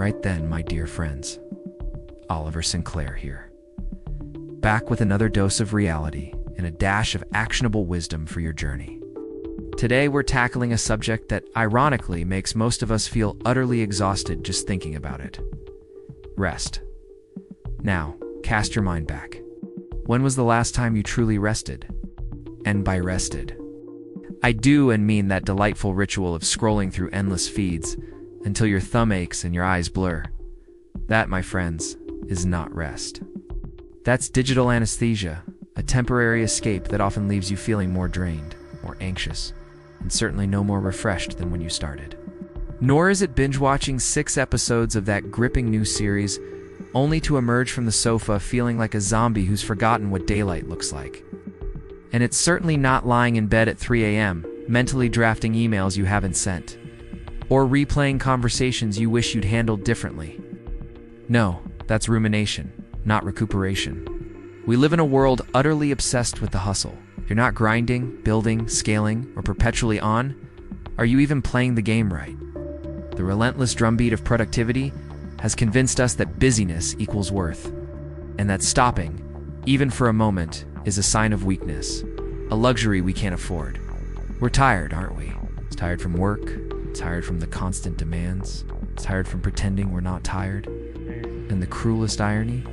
right then, my dear friends. Oliver Sinclair here. Back with another dose of reality and a dash of actionable wisdom for your journey. Today we're tackling a subject that ironically makes most of us feel utterly exhausted just thinking about it. Rest. Now, cast your mind back. When was the last time you truly rested? And by rested, I do and mean that delightful ritual of scrolling through endless feeds until your thumb aches and your eyes blur. That, my friends, is not rest. That's digital anesthesia, a temporary escape that often leaves you feeling more drained, more anxious, and certainly no more refreshed than when you started. Nor is it binge-watching 6 episodes of that gripping new series, only to emerge from the sofa feeling like a zombie who's forgotten what daylight looks like. And it's certainly not lying in bed at 3 a.m., mentally drafting emails you haven't sent, or replaying conversations you wish you'd handled differently. No, that's rumination, not recuperation. We live in a world utterly obsessed with the hustle. If you're not grinding, building, scaling, or perpetually on, are you even playing the game right? The relentless drumbeat of productivity has convinced us that busyness equals worth, and that stopping, even for a moment, is a sign of weakness, a luxury we can't afford. We're tired, aren't we? Tired from work, tired from the constant demands, tired from pretending we're not tired. And the cruelest irony?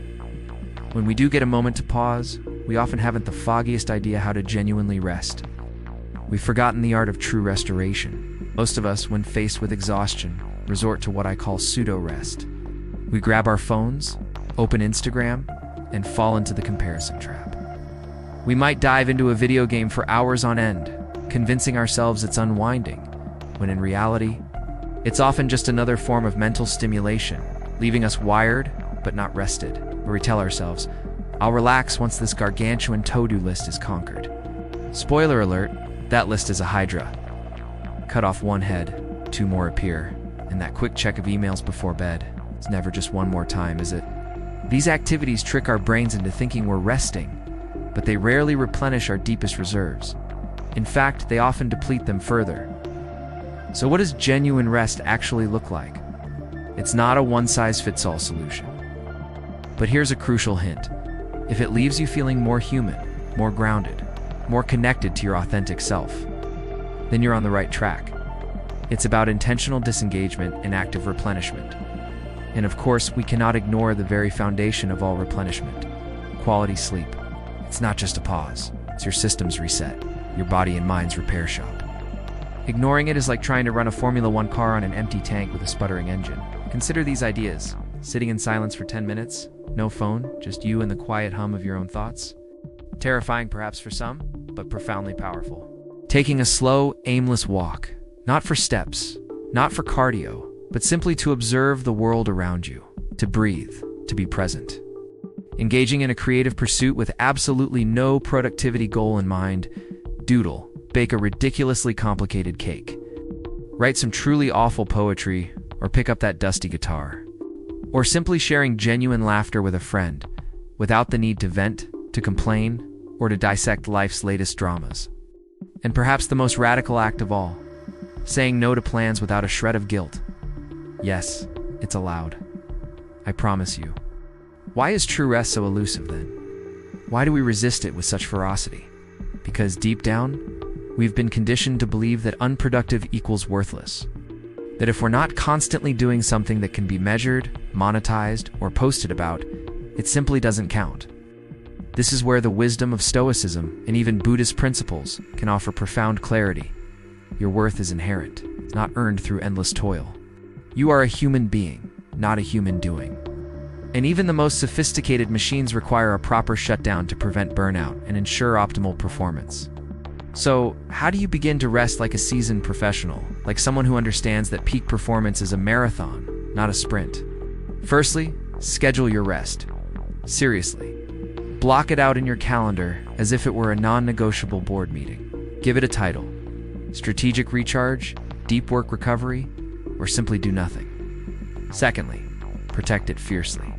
When we do get a moment to pause, we often haven't the foggiest idea how to genuinely rest. We've forgotten the art of true restoration. Most of us, when faced with exhaustion, resort to what I call pseudo-rest. We grab our phones, open Instagram, and fall into the comparison trap. We might dive into a video game for hours on end, convincing ourselves it's unwinding, when in reality, it's often just another form of mental stimulation, leaving us wired but not rested, where we tell ourselves, I'll relax once this gargantuan to-do list is conquered. Spoiler alert, that list is a hydra. Cut off one head, 2 more appear, and that quick check of emails before bed. It's never just one more time, is it? These activities trick our brains into thinking we're resting, but they rarely replenish our deepest reserves. In fact, they often deplete them further. So what does genuine rest actually look like? It's not a one-size-fits-all solution. But here's a crucial hint. If it leaves you feeling more human, more grounded, more connected to your authentic self, then you're on the right track. It's about intentional disengagement and active replenishment. And of course, we cannot ignore the very foundation of all replenishment: quality sleep. It's not just a pause, it's your system's reset, your body and mind's repair shop. Ignoring it is like trying to run a Formula 1 car on an empty tank with a sputtering engine. Consider these ideas: sitting in silence for 10 minutes, no phone, just you and the quiet hum of your own thoughts. Terrifying perhaps for some, but profoundly powerful. Taking a slow, aimless walk, not for steps, not for cardio, but simply to observe the world around you, to breathe, to be present. Engaging in a creative pursuit with absolutely no productivity goal in mind. Doodle, bake a ridiculously complicated cake. Write some truly awful poetry, or pick up that dusty guitar. Or simply sharing genuine laughter with a friend, without the need to vent, to complain, or to dissect life's latest dramas. And perhaps the most radical act of all, saying no to plans without a shred of guilt. Yes, it's allowed. I promise you. Why is true rest so elusive then? Why do we resist it with such ferocity? Because deep down, we've been conditioned to believe that unproductive equals worthless. That if we're not constantly doing something that can be measured, monetized, or posted about, it simply doesn't count. This is where the wisdom of Stoicism and even Buddhist principles can offer profound clarity. Your worth is inherent, it's not earned through endless toil. You are a human being, not a human doing. And even the most sophisticated machines require a proper shutdown to prevent burnout and ensure optimal performance. So, how do you begin to rest like a seasoned professional, like someone who understands that peak performance is a marathon, not a sprint? Firstly, schedule your rest. Seriously. Block it out in your calendar as if it were a non-negotiable board meeting. Give it a title: strategic recharge, deep work recovery, or simply do nothing. Secondly, protect it fiercely.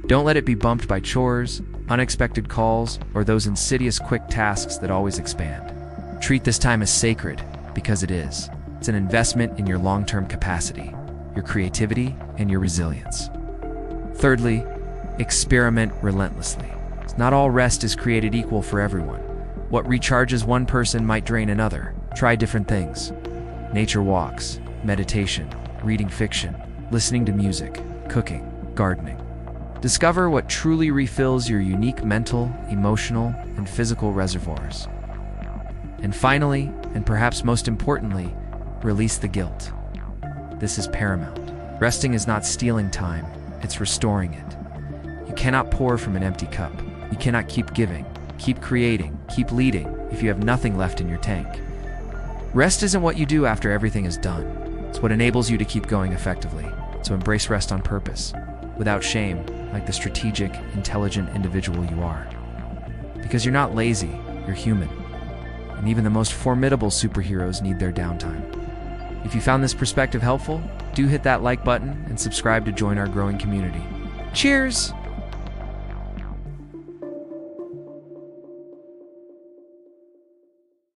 Don't let it be bumped by chores, unexpected calls, or those insidious quick tasks that always expand. Treat this time as sacred, because it is. It's an investment in your long-term capacity. your creativity, and your resilience. Thirdly, experiment relentlessly. Not all rest is created equal for everyone. What recharges one person might drain another. Try different things. Nature walks, meditation, reading fiction, listening to music, cooking, gardening. Discover what truly refills your unique mental, emotional, and physical reservoirs. And finally, and perhaps most importantly, release the guilt. This is paramount. Resting is not stealing time, it's restoring it. You cannot pour from an empty cup. You cannot keep giving, keep creating, keep leading if you have nothing left in your tank. Rest isn't what you do after everything is done. It's what enables you to keep going effectively. So embrace rest on purpose, without shame, like the strategic, intelligent individual you are. Because you're not lazy, you're human. And even the most formidable superheroes need their downtime. If you found this perspective helpful, do hit that like button and subscribe to join our growing community. Cheers!